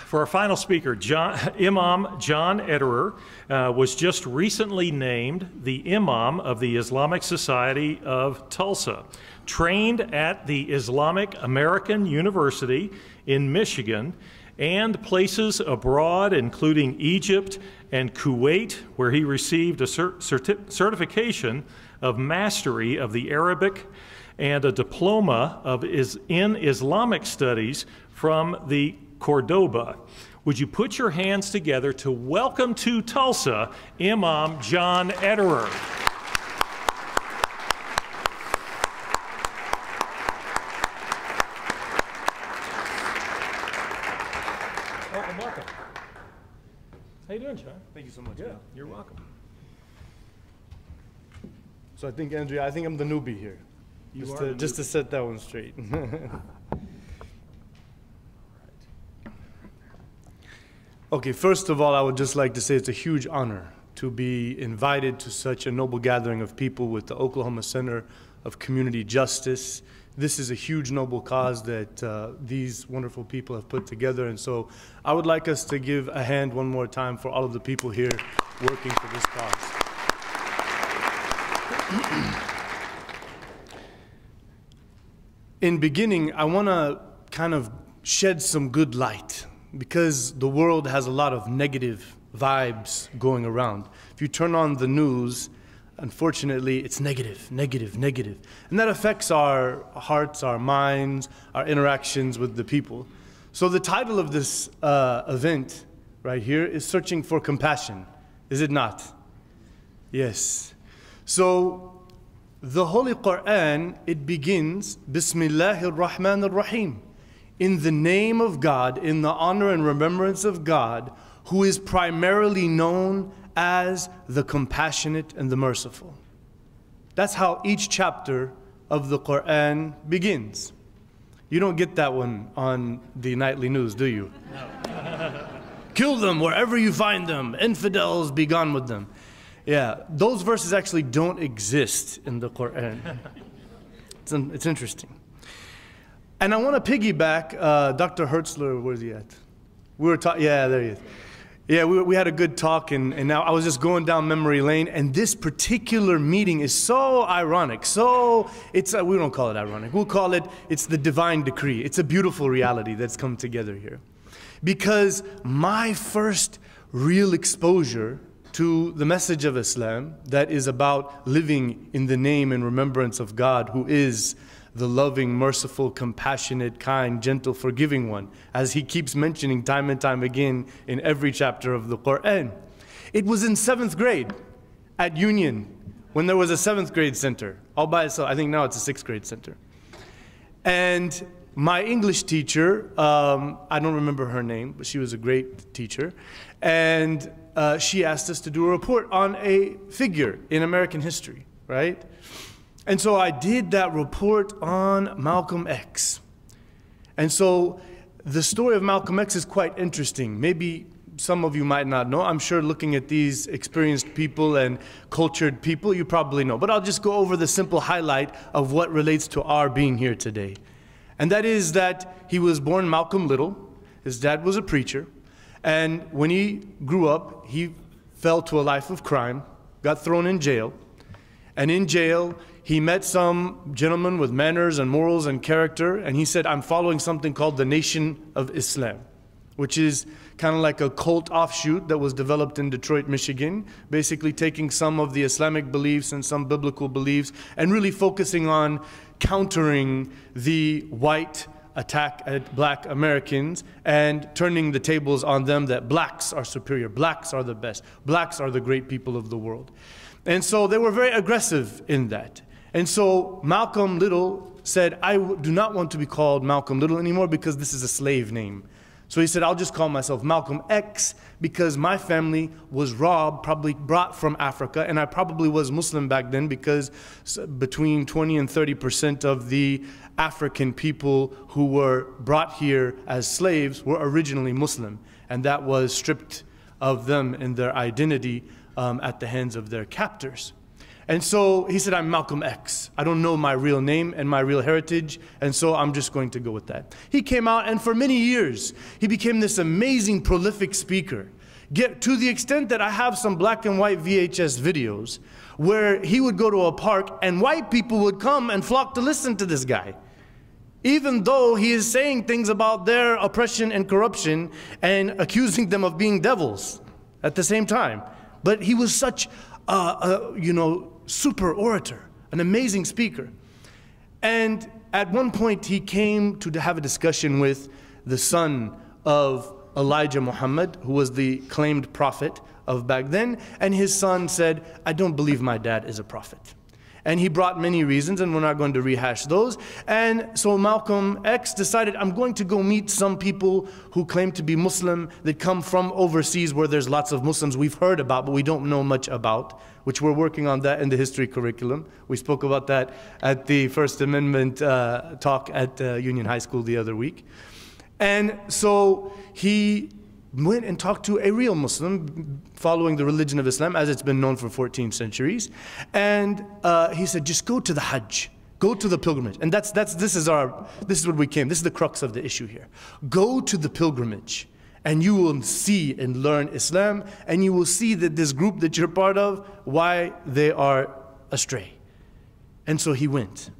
For our final speaker, Imam John Ederer was just recently named the Imam of the Islamic Society of Tulsa. Trained at the Islamic American University in Michigan and places abroad including Egypt and Kuwait, where he received a certification of mastery of the Arabic and a diploma in Islamic studies from the Cordoba. Would you put your hands together to welcome to Tulsa, Imam John Ederer. Welcome, welcome. How you doing, John? Thank you so much. Yeah, you're welcome. So I think, Andrea, I'm the newbie here. Just to set that one straight. Okay, first of all, I would just like to say it's a huge honor to be invited to such a noble gathering of people with the Oklahoma Center of Community Justice. This is a huge noble cause that these wonderful people have put together, and so I would like us to give a hand one more time for all of the people here working for this cause. In beginning, I want to kind of shed some good light, because the world has a lot of negative vibes going around. If you turn on the news, unfortunately, it's negative, negative, negative. And that affects our hearts, our minds, our interactions with the people. So the title of this event right here is Searching for Compassion, is it not? Yes. So the Holy Quran, it begins, Bismillahir Rahmanir Rahim. In the name of God, in the honor and remembrance of God, who is primarily known as the compassionate and the merciful. That's how each chapter of the Quran begins. You don't get that one on the nightly news, do you? No. Kill them wherever you find them. Infidels, be gone with them. Yeah, those verses actually don't exist in the Quran. It's interesting. And I want to piggyback, Dr. Hertzler, where's he at? We were talking, yeah, there he is. Yeah, we had a good talk, and now I was just going down memory lane, and this particular meeting is so ironic. So, we don't call it ironic, we'll call it, it's the divine decree. It's a beautiful reality that's come together here. Because my first real exposure to the message of Islam that is about living in the name and remembrance of God, who is the loving, merciful, compassionate, kind, gentle, forgiving one, as he keeps mentioning time and time again in every chapter of the Quran. It was in 7th grade at Union, when there was a 7th grade center, all by itself. I think now it's a 6th grade center. And my English teacher, I don't remember her name, but she was a great teacher, and she asked us to do a report on a figure in American history, right? And so I did that report on Malcolm X. And so the story of Malcolm X is quite interesting. Maybe some of you might not know. I'm sure looking at these experienced people and cultured people, you probably know. But I'll just go over the simple highlight of what relates to our being here today. And that is that he was born Malcolm Little. His dad was a preacher. And when he grew up, he fell to a life of crime, got thrown in jail. And in jail, he met some gentleman with manners and morals and character, and he said, I'm following something called the Nation of Islam, which is kind of like a cult offshoot that was developed in Detroit, Michigan, basically taking some of the Islamic beliefs and some biblical beliefs and really focusing on countering the white attack at black Americans and turning the tables on them that blacks are superior, blacks are the best, blacks are the great people of the world. And so they were very aggressive in that. And so Malcolm Little said, I do not want to be called Malcolm Little anymore because this is a slave name. So he said, I'll just call myself Malcolm X because my family was robbed, probably brought from Africa, and I probably was Muslim back then because between 20 and 30% of the African people who were brought here as slaves were originally Muslim, and that was stripped of them and their identity at the hands of their captors. And so he said, I'm Malcolm X. I don't know my real name and my real heritage, and so I'm just going to go with that. He came out, and for many years, he became this amazing, prolific speaker. To the extent that I have some black and white VHS videos where he would go to a park and white people would come and flock to listen to this guy, even though he is saying things about their oppression and corruption and accusing them of being devils at the same time. But he was such a super orator, an amazing speaker. And at one point he came to have a discussion with the son of Elijah Muhammad, who was the claimed prophet of back then, and his son said, I don't believe my dad is a prophet. And he brought many reasons, and we're not going to rehash those. And so Malcolm X decided, I'm going to go meet some people who claim to be Muslim that come from overseas where there's lots of Muslims we've heard about, but we don't know much about, which we're working on that in the history curriculum. We spoke about that at the First Amendment talk at Union High School the other week. And so he went and talked to a real Muslim following the religion of Islam as it's been known for 14 centuries. And he said, just go to the Hajj, go to the pilgrimage. And this is what we came, this is the crux of the issue here. Go to the pilgrimage and you will see and learn Islam, and you will see that this group that you're part of, why they are astray. And so he went.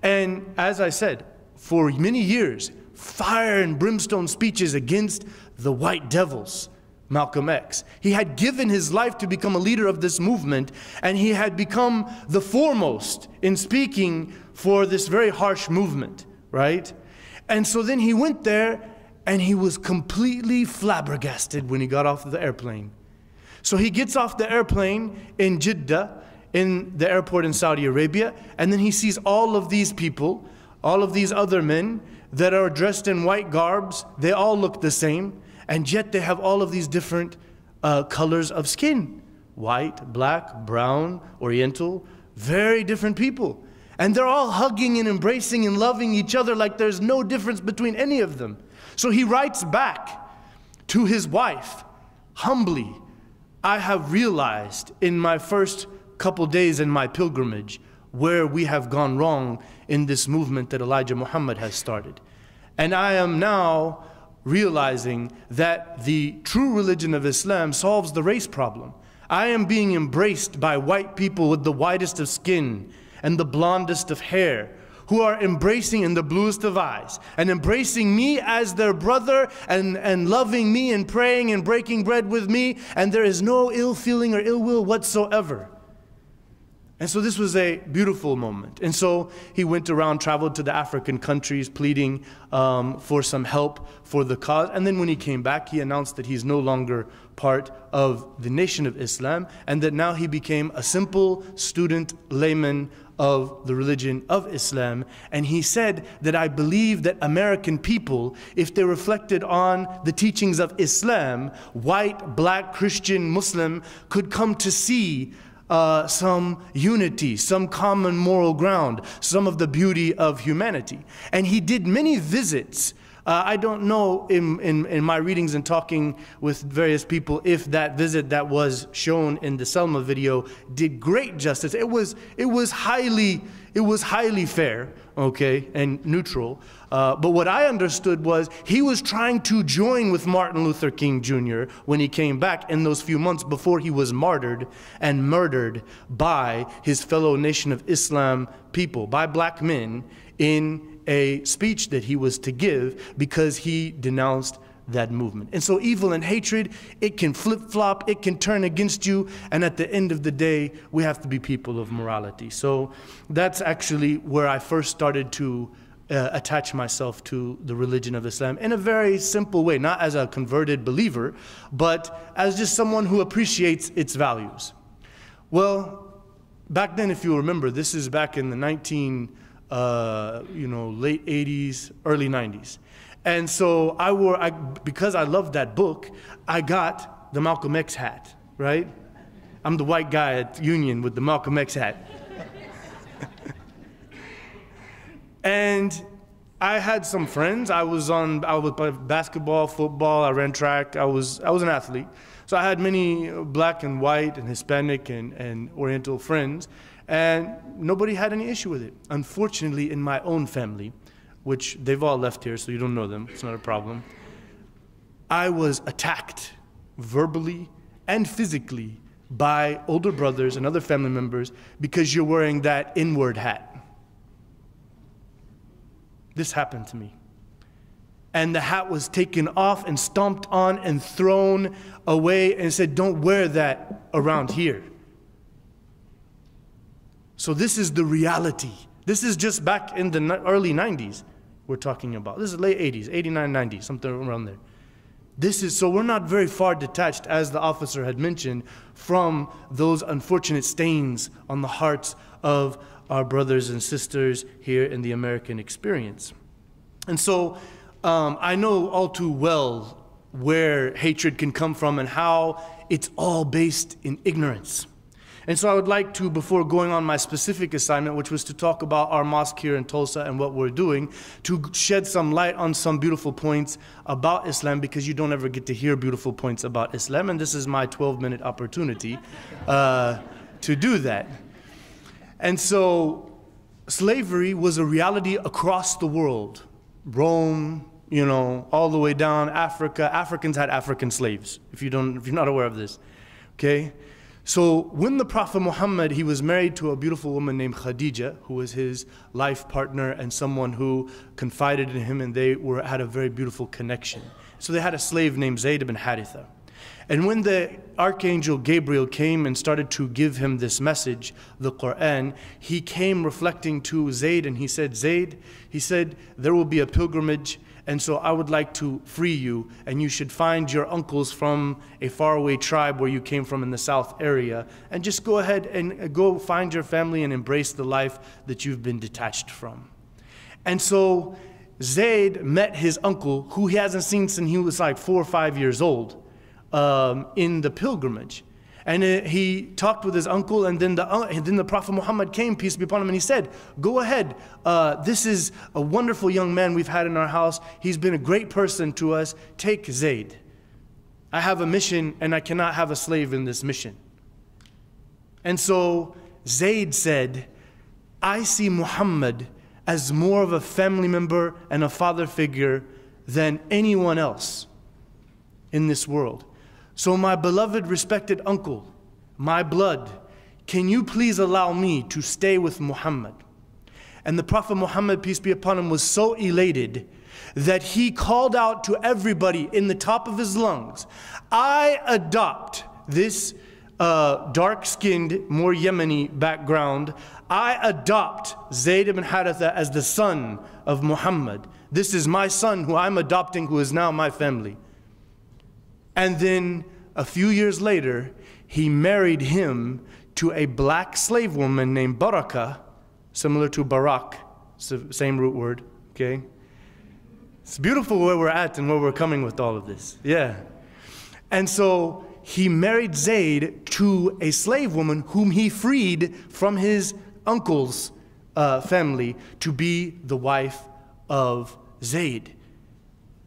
And as I said, for many years, fire and brimstone speeches against the white devils, Malcolm X. He had given his life to become a leader of this movement, and he had become the foremost in speaking for this very harsh movement, right? And so then he went there, and he was completely flabbergasted when he got off the airplane. So he gets off the airplane in Jeddah, in the airport in Saudi Arabia, and then he sees all of these people, all of these other men that are dressed in white garbs. They all look the same, and yet they have all of these different colors of skin. White, black, brown, oriental, very different people. And they're all hugging and embracing and loving each other like there's no difference between any of them. So he writes back to his wife, humbly, I have realized in my first couple days in my pilgrimage where we have gone wrong in this movement that Elijah Muhammad has started. And I am now realizing that the true religion of Islam solves the race problem. I am being embraced by white people with the whitest of skin and the blondest of hair, who are embracing in the bluest of eyes and embracing me as their brother and loving me and praying and breaking bread with me, and there is no ill feeling or ill will whatsoever. And so this was a beautiful moment. And so he went around, traveled to the African countries, pleading for some help for the cause. And then when he came back, he announced that he's no longer part of the Nation of Islam, and that now he became a simple student, layman of the religion of Islam. And he said that I believe that American people, if they reflected on the teachings of Islam, white, black, Christian, Muslim, could come to see some unity, some common moral ground, some of the beauty of humanity. And he did many visits. I don't know in my readings and talking with various people if that visit that was shown in the Selma video did great justice. It was highly fair, okay, and neutral. But what I understood was he was trying to join with Martin Luther King Jr. when he came back in those few months before he was martyred and murdered by his fellow Nation of Islam people, by black men, in a speech that he was to give because he denounced that movement. And so evil and hatred, it can flip-flop, it can turn against you, and at the end of the day, we have to be people of morality. So that's actually where I first started to attach myself to the religion of Islam in a very simple way, not as a converted believer, but as just someone who appreciates its values. Well, back then, if you remember, this is back in the late 80s, early 90s. And so because I loved that book, I got the Malcolm X hat, right? I'm the white guy at Union with the Malcolm X hat. And I had some friends. I would play basketball, football, I ran track. I was an athlete. So I had many black and white and Hispanic and Oriental friends, and nobody had any issue with it. Unfortunately, in my own family, which they've all left here, so you don't know them, it's not a problem, I was attacked verbally and physically by older brothers and other family members because you're wearing that inward hat. This happened to me. And the hat was taken off and stomped on and thrown away and said, don't wear that around here. So this is the reality. This is just back in the early 90s we're talking about. This is late 80s, 89, 90, something around there. So we're not very far detached, as the officer had mentioned, from those unfortunate stains on the hearts of our brothers and sisters here in the American experience. And so I know all too well where hatred can come from and how it's all based in ignorance. And so I would like to, before going on my specific assignment, which was to talk about our mosque here in Tulsa and what we're doing, to shed some light on some beautiful points about Islam, because you don't ever get to hear beautiful points about Islam, and this is my 12-minute opportunity to do that. And so slavery was a reality across the world. Rome, you know, all the way down Africa. Africans had African slaves, if you're not aware of this, okay? So when the Prophet Muhammad, he was married to a beautiful woman named Khadija, who was his life partner and someone who confided in him, and they had a very beautiful connection. So they had a slave named Zayd ibn Haritha. And when the Archangel Gabriel came and started to give him this message, the Quran, he came reflecting to Zayd, and he said, Zayd, he said, there will be a pilgrimage, and so I would like to free you, and you should find your uncles from a faraway tribe where you came from in the south area, and just go ahead and go find your family and embrace the life that you've been detached from. And so Zayd met his uncle, who he hasn't seen since he was like 4 or 5 years old, in the pilgrimage. And he talked with his uncle, and then the Prophet Muhammad came, peace be upon him, and he said, go ahead, this is a wonderful young man we've had in our house. He's been a great person to us. Take Zayd. I have a mission, and I cannot have a slave in this mission. And so Zayd said, I see Muhammad as more of a family member and a father figure than anyone else in this world. So my beloved, respected uncle, my blood, can you please allow me to stay with Muhammad? And the Prophet Muhammad, peace be upon him, was so elated that he called out to everybody in the top of his lungs, I adopt this dark-skinned, more Yemeni background. I adopt Zayd ibn Haritha as the son of Muhammad. This is my son who I'm adopting, who is now my family. And then a few years later, he married him to a black slave woman named Baraka, similar to Barak, same root word, okay? It's beautiful where we're at and where we're coming with all of this, yeah. And so he married Zayd to a slave woman whom he freed from his uncle's family to be the wife of Zayd.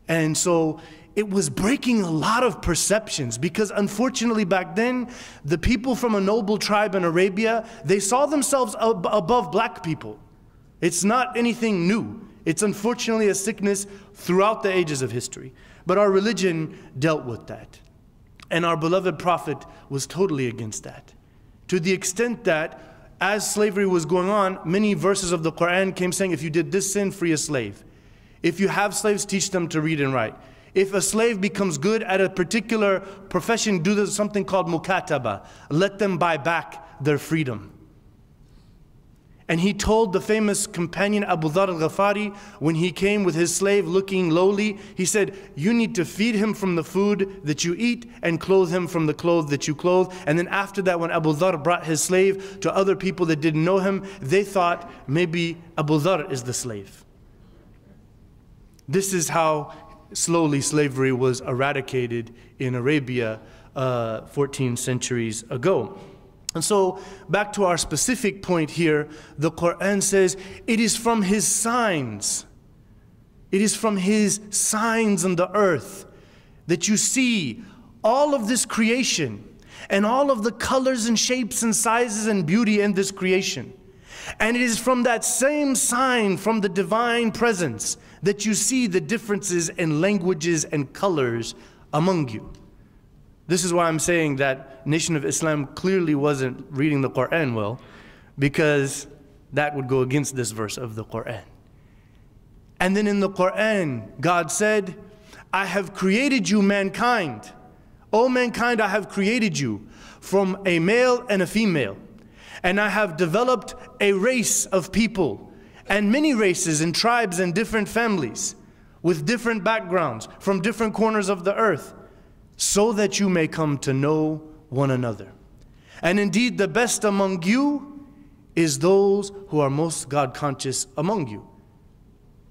And so it was breaking a lot of perceptions, because unfortunately back then, the people from a noble tribe in Arabia, they saw themselves above black people. It's not anything new. It's unfortunately a sickness throughout the ages of history. But our religion dealt with that. And our beloved Prophet was totally against that. To the extent that as slavery was going on, many verses of the Quran came saying, if you did this sin, free a slave. If you have slaves, teach them to read and write. If a slave becomes good at a particular profession, do something called mukataba. Let them buy back their freedom. And he told the famous companion Abu Dhar al-Ghafari, when he came with his slave looking lowly, he said, you need to feed him from the food that you eat and clothe him from the clothes that you clothe. And then after that, when Abu Dhar brought his slave to other people that didn't know him, they thought maybe Abu Dhar is the slave. This is how slowly slavery was eradicated in Arabia 14 centuries ago. And so back to our specific point here, the Quran says it is from his signs It is from His signs on the earth that you see all of this creation and all of the colors and shapes and sizes and beauty in this creation. And it is from that same sign from the divine presence that you see the differences in languages and colors among you. This is why I'm saying that Nation of Islam clearly wasn't reading the Quran well, because that would go against this verse of the Quran. And then in the Quran, God said, I have created you, mankind. O mankind, I have created you from a male and a female. And I have developed a race of people and many races and tribes and different families with different backgrounds from different corners of the earth, so that you may come to know one another. And indeed, the best among you is those who are most God conscious among you.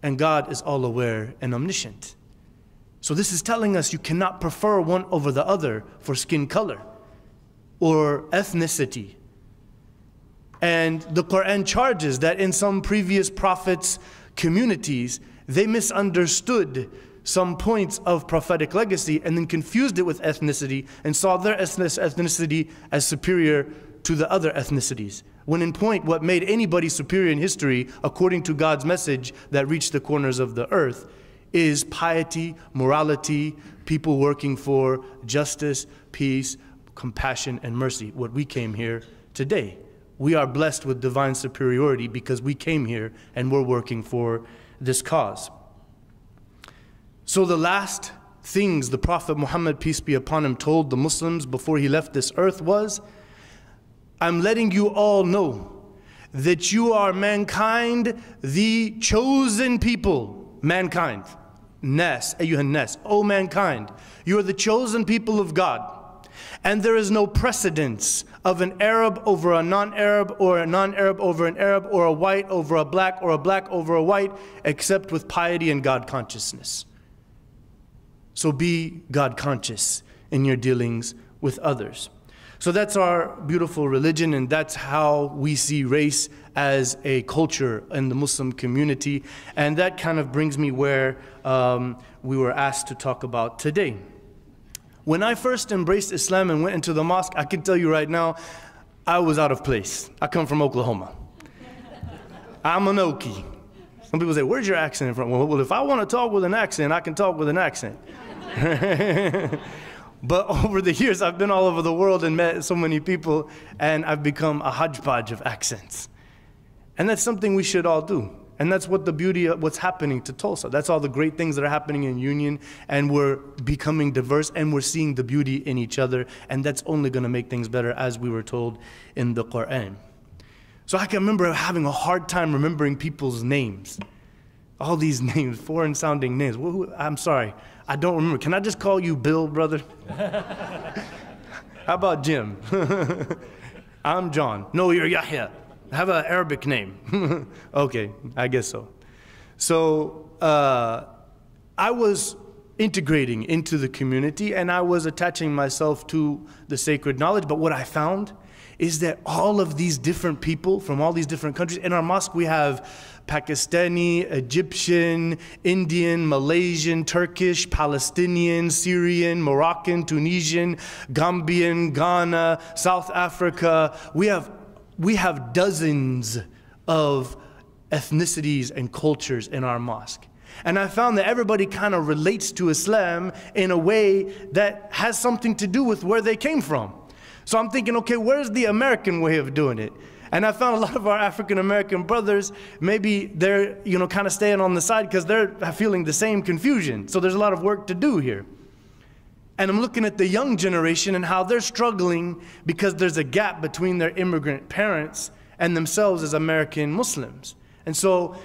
And God is all aware and omniscient. So this is telling us you cannot prefer one over the other for skin color or ethnicity. And the Quran charges that in some previous prophets' communities, they misunderstood some points of prophetic legacy and then confused it with ethnicity and saw their ethnicity as superior to the other ethnicities. When in point, what made anybody superior in history, according to God's message that reached the corners of the earth, is piety, morality, people working for justice, peace, compassion, and mercy. What we came here today. We are blessed with divine superiority because we came here and we're working for this cause. So the last things the Prophet Muhammad, peace be upon him, told the Muslims before he left this earth was, I'm letting you all know that you are mankind, the chosen people. Mankind. Nas, ayyuhan nas. O mankind, you are the chosen people of God. And there is no precedence of an Arab over a non-Arab, or a non-Arab over an Arab, or a white over a black, or a black over a white, except with piety and God consciousness. So be God conscious in your dealings with others. So that's our beautiful religion, and that's how we see race as a culture in the Muslim community. And that kind of brings me where we were asked to talk about today. When I first embraced Islam and went into the mosque, I can tell you right now, I was out of place. I come from Oklahoma. I'm an Okie. Some people say, where's your accent from? Well, if I want to talk with an accent, I can talk with an accent. But over the years, I've been all over the world and met so many people, and I've become a hodgepodge of accents. And that's something we should all do. And that's what the beauty of what's happening to Tulsa. That's all the great things that are happening in Union, and we're becoming diverse, and we're seeing the beauty in each other, and that's only going to make things better, as we were told in the Quran. So I can remember having a hard time remembering people's names. All these names, foreign-sounding names. I'm sorry, I don't remember. Can I just call you Bill, brother? How about Jim? I'm John. No, you're Yahya. Have an Arabic name. Okay, I guess so. So I was integrating into the community, and I was attaching myself to the sacred knowledge. But what I found is that all of these different people from all these different countries, in our mosque we have Pakistani, Egyptian, Indian, Malaysian, Turkish, Palestinian, Syrian, Moroccan, Tunisian, Gambian, Ghana, South Africa. We have dozens of ethnicities and cultures in our mosque. And I found that everybody kind of relates to Islam in a way that has something to do with where they came from. So I'm thinking, okay, where's the American way of doing it? And I found a lot of our African-American brothers, maybe they're, kind of staying on the side because they're feeling the same confusion. So there's a lot of work to do here. And I'm looking at the young generation and how they're struggling because there's a gap between their immigrant parents and themselves as American Muslims. And so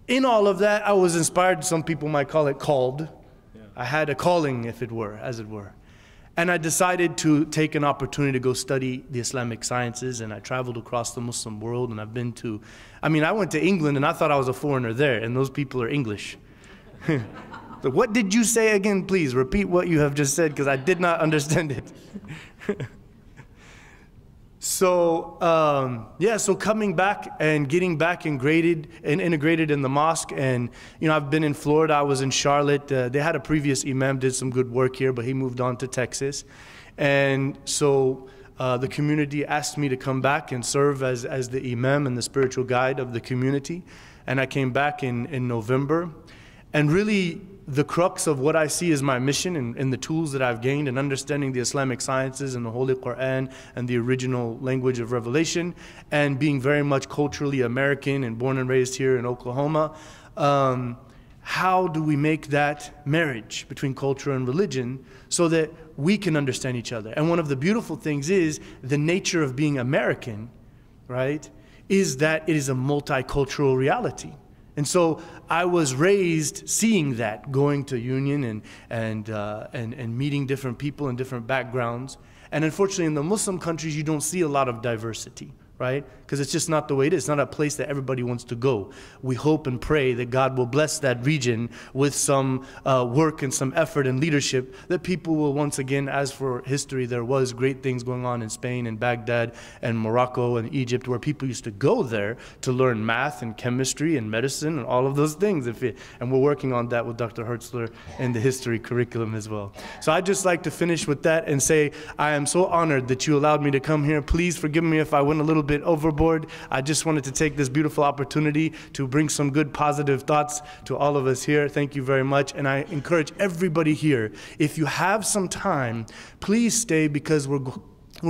in all of that, I was inspired. Some people might call it called. Yeah. I had a calling, if it were, as it were. And I decided to take an opportunity to go study the Islamic sciences, and I traveled across the Muslim world, and I've been to, I went to England, and I thought I was a foreigner there, and those people are English. So what did you say again? Please repeat what you have just said, because I did not understand it. So yeah, so coming back and getting back integrated in the mosque, and you know, I've been in Florida. I was in Charlotte. They had a previous imam, did some good work here, but he moved on to Texas, and so the community asked me to come back and serve as the imam and the spiritual guide of the community, and I came back in November, and really, the crux of what I see as my mission and the tools that I've gained in understanding the Islamic sciences and the Holy Quran and the original language of revelation, and being very much culturally American and born and raised here in Oklahoma, how do we make that marriage between culture and religion so that we can understand each other? And one of the beautiful things is the nature of being American, right, is that it is a multicultural reality. And so I was raised seeing that, going to Union and meeting different people in different backgrounds. And unfortunately, in the Muslim countries, you don't see a lot of diversity, right? Because it's just not the way it is. It's not a place that everybody wants to go. We hope and pray that God will bless that region with some work and some effort and leadership, that people will once again, as for history, there was great things going on in Spain and Baghdad and Morocco and Egypt, where people used to go there to learn math and chemistry and medicine and all of those things. And we're working on that with Dr. Hertzler in the history curriculum as well. So I'd just like to finish with that and say, I am so honored that you allowed me to come here. Please forgive me if I went a little bit overboard. I just wanted to take this beautiful opportunity to bring some good positive thoughts to all of us here. Thank you very much. And I encourage everybody here, if you have some time, please stay, because we're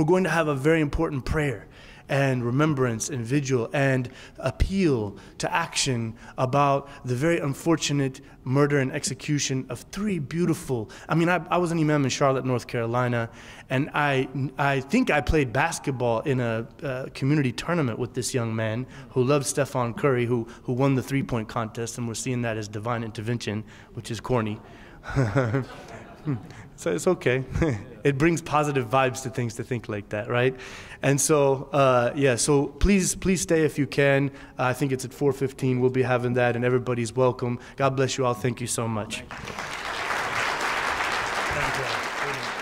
going to have a very important prayer and remembrance and vigil and appeal to action about the very unfortunate murder and execution of three beautiful, I was an imam in Charlotte, North Carolina, and I think I played basketball in a community tournament with this young man who loved Stephon Curry, who won the three-point contest, and we're seeing that as divine intervention, which is corny. So it's okay. It brings positive vibes to things to think like that, right? And so, yeah, so please stay if you can. I think it's at 4:15. We'll be having that, and everybody's welcome. God bless you all. Thank you so much. Thank you.